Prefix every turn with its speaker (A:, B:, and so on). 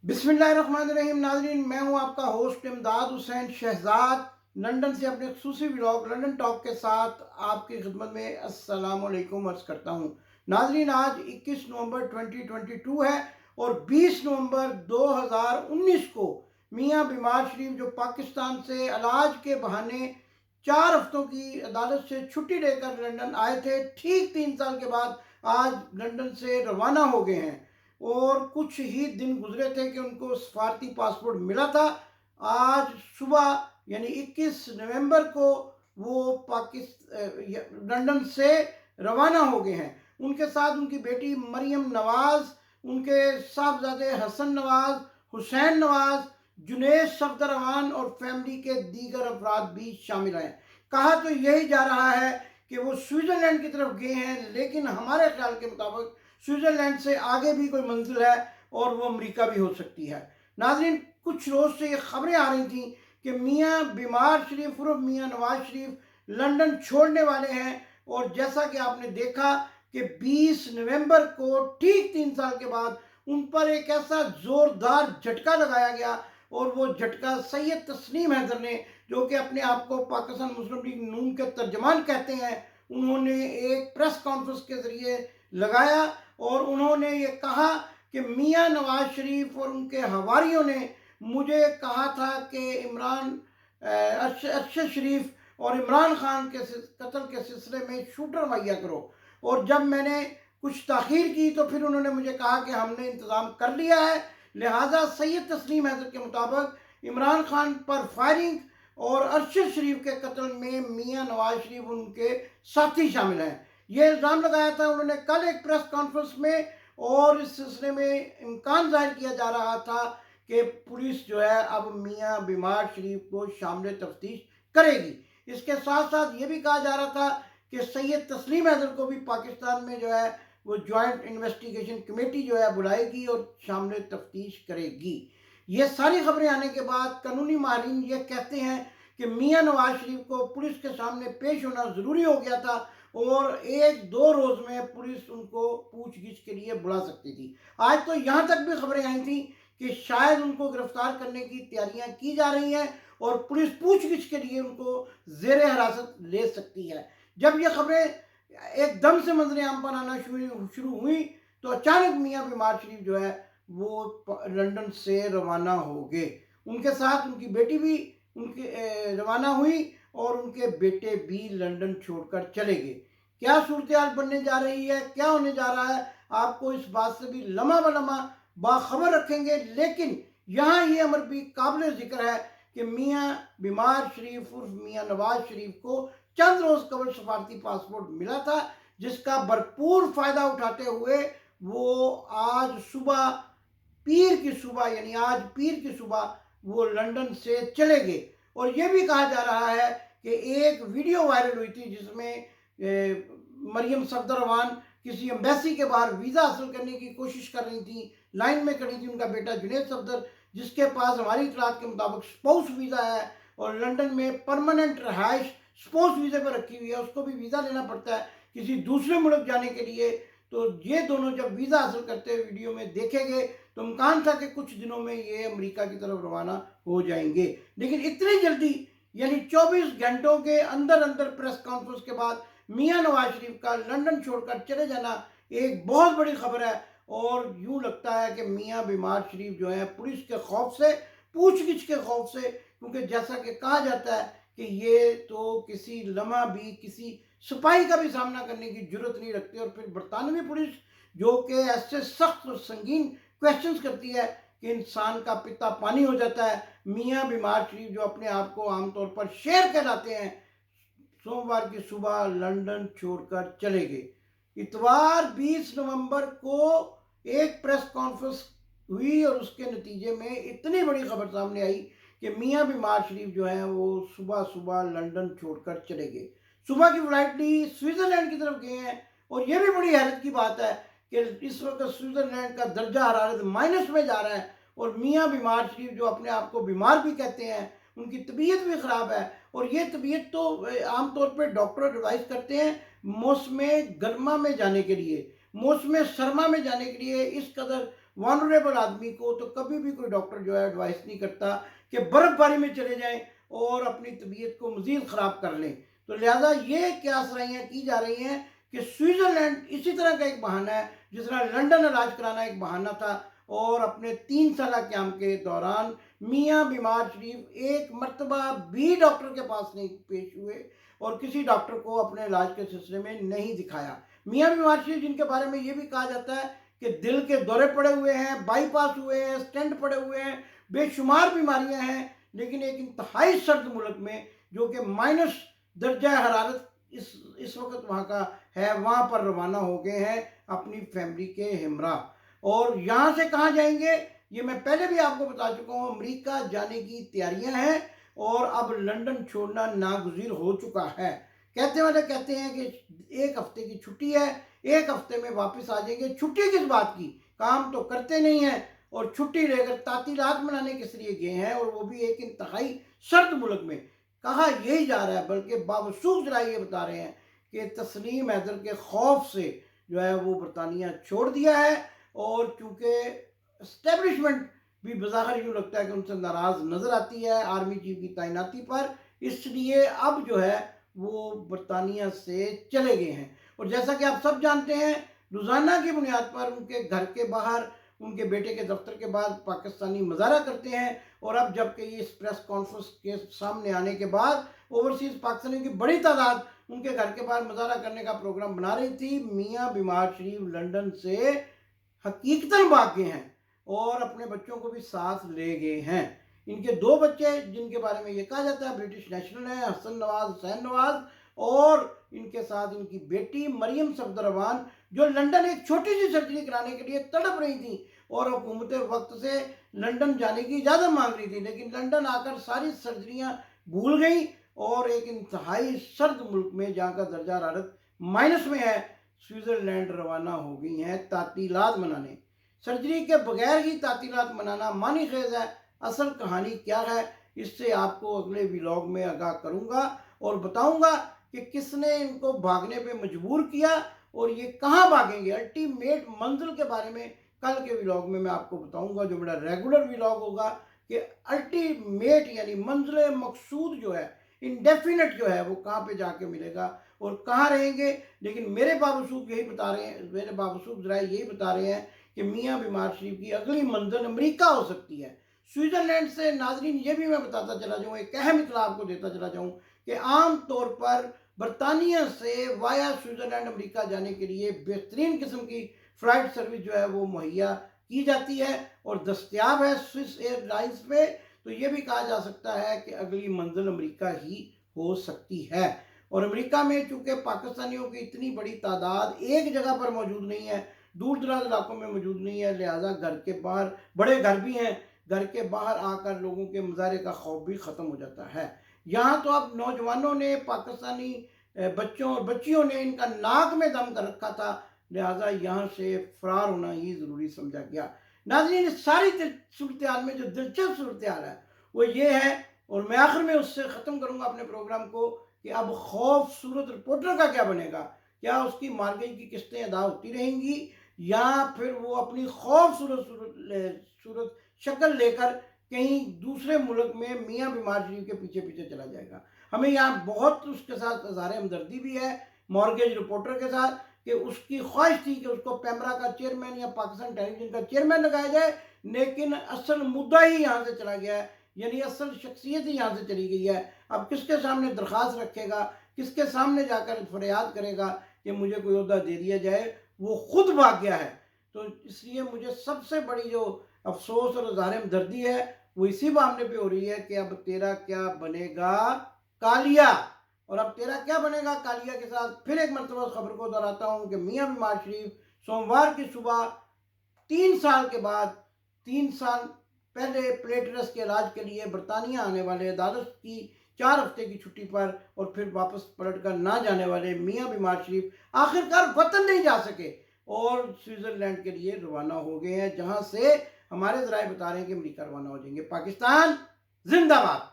A: बिस्मिल्लाहिर्रहमानिर्रहीम। नाज़रीन, मैं हूं आपका होस्ट इमदाद हुसैन शहजाद, लंदन से अपने खुसूसी व्लॉग लंदन टॉक के साथ आपकी खिदमत में अस्सलाम वालेकुम अर्ज़ करता हूं। नाज़रीन, आज 21 नवंबर 2022 है और 20 नवंबर 2019 को मियां बीमार शरीफ, जो पाकिस्तान से इलाज के बहाने 4 हफ्तों की अदालत से छुट्टी लेकर लंदन आए थे, ठीक 3 साल के बाद आज लंदन से रवाना हो गए हैं। और कुछ ही दिन गुजरे थे कि उनको सफारती पासपोर्ट मिला था। आज सुबह यानी 21 नवंबर को वो लंदन से रवाना हो गए हैं। उनके साथ उनकी बेटी मरियम नवाज, उनके साहबजादे हसन नवाज, हुसैन नवाज, जुनेद सफदरवान और फैमिली के दीगर अफराद भी शामिल हैं। कहा तो यही जा रहा है कि वो स्विट्ज़रलैंड की तरफ गए हैं, लेकिन हमारे ख्याल के मुताबिक स्विट्ज़रलैंड से आगे भी कोई मंजिल है और वो अमेरिका भी हो सकती है। नाज़रीन, कुछ रोज़ से ये खबरें आ रही थी कि मियां बीमार शरीफ उर्फ मियां नवाज शरीफ लंदन छोड़ने वाले हैं, और जैसा कि आपने देखा कि 20 नवंबर को ठीक 3 साल के बाद उन पर एक ऐसा ज़ोरदार झटका लगाया गया, और वो झटका सैयद तस्नीम हैदर ने, जो कि अपने आप को पाकिस्तान मुस्लिम लीग नून के तर्जमान कहते हैं, उन्होंने एक प्रेस कॉन्फ्रेंस के ज़रिए लगाया और उन्होंने ये कहा कि मियां नवाज शरीफ और उनके हवारियों ने मुझे कहा था कि अरशद शरीफ और इमरान खान के कत्ल के सिलसिले में शूटर मुहैया करो। और जब मैंने कुछ ताख़ीर की तो फिर उन्होंने मुझे कहा कि हमने इंतज़ाम कर लिया है, लिहाजा सैयद तस्लीम हैदर के मुताबिक इमरान खान पर फायरिंग और अरशद शरीफ के कत्ल में मियां नवाज शरीफ उनके साथी शामिल हैं। ये इल्ज़ाम लगाया था उन्होंने कल एक प्रेस कॉन्फ्रेंस में, और इस सिलसिले में इम्कान जाहिर किया जा रहा था कि पुलिस जो है अब मियां बीमार शरीफ को शामिल तफ्तीश करेगी। इसके साथ साथ ये भी कहा जा रहा था कि सैयद तस्लीम हैदर को भी पाकिस्तान में जो है वो जॉइंट इन्वेस्टिगेशन कमेटी जो है बुलाएगी और शामिल तफ्तीश करेगी। ये सारी खबरें आने के बाद कानूनी माहिरीन ये कहते हैं कि मियां नवाज शरीफ को पुलिस के सामने पेश होना ज़रूरी हो गया था, और 1-2 रोज़ में पुलिस उनको पूछगिछ के लिए बुला सकती थी। आज तो यहाँ तक भी खबरें आई थी कि शायद उनको गिरफ्तार करने की तैयारियां की जा रही हैं और पुलिस पूछगिछ के लिए उनको ज़ेरे हिरासत ले सकती है। जब ये खबरें एकदम से मंजर आम पर आना शुरू हुई तो अचानक मियां बीमार शरीफ जो है वो लंदन से रवाना हो गए। उनके साथ उनकी बेटी भी उनके रवाना हुई और उनके बेटे भी लंदन छोड़कर चले गए। क्या सूरत हाल बनने जा रही है, क्या होने जा रहा है, आपको इस बात से भी लम्हा ब लम्हा बाखबर रखेंगे। लेकिन यहाँ ये अमर भी काबिल जिक्र है कि मियां बीमार शरीफ उर्फ मियां नवाज शरीफ को चंद रोज़ कबल सफारती पासपोर्ट मिला था, जिसका भरपूर फ़ायदा उठाते हुए वो आज सुबह पीर की सुबह यानी आज पीर की सुबह वो लंदन से चले गए। और ये भी कहा जा रहा है कि एक वीडियो वायरल हुई थी जिसमें मरियम सफदरवान किसी एम्बेसी के बाहर वीज़ा हासिल करने की कोशिश कर रही थी, लाइन में खड़ी थी उनका बेटा जुनेद सफदर, जिसके पास हमारी इतलात के मुताबिक स्पाउस वीज़ा है और लंदन में परमानेंट रहाइश स्पाउस वीज़े पर रखी हुई है, उसको भी वीज़ा लेना पड़ता है किसी दूसरे मुल्क जाने के लिए। तो ये दोनों जब वीज़ा हासिल करते हुए वीडियो में देखे गए तो इम्कान था कि कुछ दिनों में ये अमेरिका की तरफ रवाना हो जाएंगे, लेकिन इतनी जल्दी यानी 24 घंटों के अंदर अंदर प्रेस कॉन्फ्रेंस के बाद मियां नवाज शरीफ का लंदन छोड़कर चले जाना एक बहुत बड़ी खबर है। और यूं लगता है कि मियां बीमार शरीफ जो है पुलिस के खौफ से, पूछगिछ के खौफ से, क्योंकि जैसा कि कहा जाता है कि ये तो किसी लम्हा भी किसी सिपाही का भी सामना करने की जरूरत नहीं रखते, और फिर बरतानवी पुलिस जो कि ऐसे सख्त और संगीन क्वेश्चंस करती है कि इंसान का पिता पानी हो जाता है। मियां बीमार शरीफ जो अपने आप को आमतौर पर शेर कहलाते हैं, सोमवार की सुबह लंदन छोड़कर चले गए। इतवार 20 नवंबर को एक प्रेस कॉन्फ्रेंस हुई और उसके नतीजे में इतनी बड़ी खबर सामने आई कि मियां बीमार शरीफ जो है वो सुबह सुबह लंदन छोड़कर चले गए। सुबह की फ्लाइट ली, स्विट्ज़रलैंड की तरफ गए हैं। और ये भी बड़ी हैरत की बात है कि इस वक्त स्विट्ज़रलैंड का दर्जा हरारत माइनस में जा रहा है, और मियां बीमार शरीफ जो अपने आप को बीमार भी कहते हैं, उनकी तबीयत भी ख़राब है। और ये तबीयत तो आमतौर पर डॉक्टर एडवाइस करते हैं मौसम गर्मा में जाने के लिए, मौसम सरमा में जाने के लिए इस कदर वनरेबल आदमी को तो कभी भी कोई डॉक्टर जो है एडवाइस नहीं करता कि बर्फ़बारी में चले जाएं और अपनी तबीयत को मज़ीद ख़राब कर लें। तो लिहाजा ये क़यासराइयाँ की जा रही हैं कि स्विट्ज़रलैंड इसी तरह का एक बहाना है जिस तरह लंदन इलाज कराना एक बहाना था, और अपने 3 साल क़याम के दौरान मियाँ बीमार शरीफ एक मरतबा भी डॉक्टर के पास नहीं पेश हुए और किसी डॉक्टर को अपने इलाज के सिलसिले में नहीं दिखाया। मियाँ बीमार शरीफ जिनके बारे में ये भी कहा जाता है कि दिल के दौरे पड़े हुए हैं, बाईपास हुए हैं, स्टेंट पड़े हुए हैं, बेशुमार बीमारियां हैं, लेकिन एक इंतहाई सर्द मुल्क में जो कि माइनस दर्जा हरारत इस वक्त वहाँ का है, वहाँ पर रवाना हो गए हैं अपनी फैमिली के हमरा। और यहाँ से कहाँ जाएंगे ये मैं पहले भी आपको बता चुका हूँ, अमेरिका जाने की तैयारियां हैं और अब लंदन छोड़ना नागुज़ीर हो चुका है। कहते वाले कहते हैं कि 1 हफ्ते की छुट्टी है, 1 हफ्ते में वापस आ जाएंगे। छुट्टी किस बात की, काम तो करते नहीं हैं और छुट्टी लेकर तातीलात मनाने किस लिए गए हैं, और वो भी एक इंतहाई सर्द मुल्क में। कहा यही जा रहा है, बल्कि बावसूख जरा ये बता रहे हैं कि तस्लीम हैदर के खौफ से जो है वो बरतानिया छोड़ दिया है, और चूँकि इस्टेब्लिशमेंट भी बज़ाहिर यूँ लगता है कि उनसे नाराज़ नज़र आती है आर्मी चीफ की तैनाती पर, इसलिए अब जो है वो बरतानिया से चले गए हैं। और जैसा कि आप सब जानते हैं, रोज़ाना की बुनियाद पर उनके घर के बाहर उनके बेटे के दफ्तर के बाद पाकिस्तानी मुजाहरा करते हैं, और अब जबकि इस प्रेस कॉन्फ्रेंस के सामने आने के बाद ओवरसीज़ पाकिस्तानियों की बड़ी तादाद उनके घर के बाहर मुजाहरा करने का प्रोग्राम बना रही थी, मियाँ बीमार शरीफ लंदन से हकीकतन भाग गए हैं और अपने बच्चों को भी साथ ले गए हैं। इनके 2 बच्चे जिनके बारे में ये कहा जाता है ब्रिटिश नेशनल है, हसन नवाज, हुसैन नवाज, और इनके साथ इनकी बेटी मरियम सफदरवान, जो लंदन एक छोटी सी सर्जरी कराने के लिए तड़प रही थी और हुकूमत वक्त से लंदन जाने की इजाज़त मांग रही थी, लेकिन लंदन आकर सारी सर्जरियाँ भूल गई और एक इंतहाई सर्द मुल्क में जहाँ का दर्जा हरारत माइनस में है, स्विट्ज़रलैंड रवाना हो गई हैं तातीलात मनाने। सर्जरी के बगैर ही तातीलात मनाना मानी खेज है। असल कहानी क्या है इससे आपको अगले व्लॉग में आगाह करूंगा और बताऊंगा कि किसने इनको भागने पे मजबूर किया और ये कहाँ भागेंगे। अल्टीमेट मंजिल के बारे में कल के व्लॉग में मैं आपको बताऊंगा, जो मेरा रेगुलर व्लॉग होगा, कि अल्टीमेट यानी मंजिल मकसूद जो है, इंडेफिनेट जो है, वो कहाँ पे जाके मिलेगा और कहाँ रहेंगे। लेकिन मेरे बावसूख यही बता रहे हैं, मेरे बावसूख जरा यही बता रहे हैं कि मियाँ बीमार शरीफ की अगली मंजिल अमेरिका हो सकती है। स्विट्ज़रलैंड से नाजरीन ये भी मैं बताता चला जाऊँ, एक अहम इत्तला आपको देता चला जाऊँ कि आम तौर पर बरतानिया से वाया स्विट्ज़रलैंड अमेरिका जाने के लिए बेहतरीन किस्म की फ़्लाइट सर्विस जो है वो मुहैया की जाती है और दस्तयाब है स्विस एयरलाइंस पे। तो ये भी कहा जा सकता है कि अगली मंजिल अमेरिका ही हो सकती है। और अमेरिका में चूँकि पाकिस्तानियों की इतनी बड़ी तादाद एक जगह पर मौजूद नहीं है, दूर दराज इलाकों में मौजूद नहीं है, लिहाजा घर के बाहर बड़े घर भी हैं, घर के बाहर आकर लोगों के मुजाहरे का खौफ भी ख़त्म हो जाता है। यहाँ तो अब नौजवानों ने, पाकिस्तानी बच्चों और बच्चियों ने इनका नाक में दम कर रखा था, लिहाजा यहाँ से फ़रार होना ही ज़रूरी समझा गया। नाज़रीन, इस सारी सूरत हाल में जो दिलचस्प सूरत हाल है वो ये है, और मैं आखिर में उससे ख़त्म करूँगा अपने प्रोग्राम को, कि अब खौफ सूरत रिपोर्टर का क्या बनेगा। क्या उसकी मार्गई की किस्तें अदा होती रहेंगी या फिर वो अपनी खौफ सूरत शक्ल लेकर कहीं दूसरे मुल्क में मियाँ बीमार शरीफ के पीछे पीछे चला जाएगा। हमें यहाँ बहुत उसके साथ इज़हार हमदर्दी भी है, मॉर्गेज रिपोर्टर के साथ, कि उसकी ख्वाहिश थी कि उसको पैमरा का चेयरमैन या पाकिस्तान टेलीविजन का चेयरमैन लगाया जाए, लेकिन असल मुद्दा ही यहाँ से चला गया है, यानी असल शख्सियत ही यहाँ से चली गई है। अब किसके सामने दरख्वास्त रखेगा, किसके सामने जाकर फरियाद करेगा कि मुझे कोई ओहदा दे दिया जाए, वो खुद भाग गया है। तो इसलिए मुझे सबसे बड़ी जो अफसोस और इज़हार हमदर्दी है वो इसी मामले पे हो रही है कि अब तेरा क्या बनेगा कालिया। और अब तेरा क्या बनेगा कालिया के साथ फिर एक मरतबा खबर को दोहराता हूँ कि मियाँ बीमार शरीफ सोमवार की सुबह 3 साल के बाद, 3 साल पहले प्लेटरस के इलाज के लिए बरतानिया आने वाले, अदालत की 4 हफ्ते की छुट्टी पर और फिर वापस पलट कर ना जाने वाले मियाँ बीमार शरीफ आखिरकार वतन नहीं जा सके और स्विट्ज़रलैंड के लिए रवाना हो गए हैं, जहाँ से हमारे ज़राए बता रहे हैं कि अमेरिका रवाना हो जाएंगे। पाकिस्तान जिंदाबाद।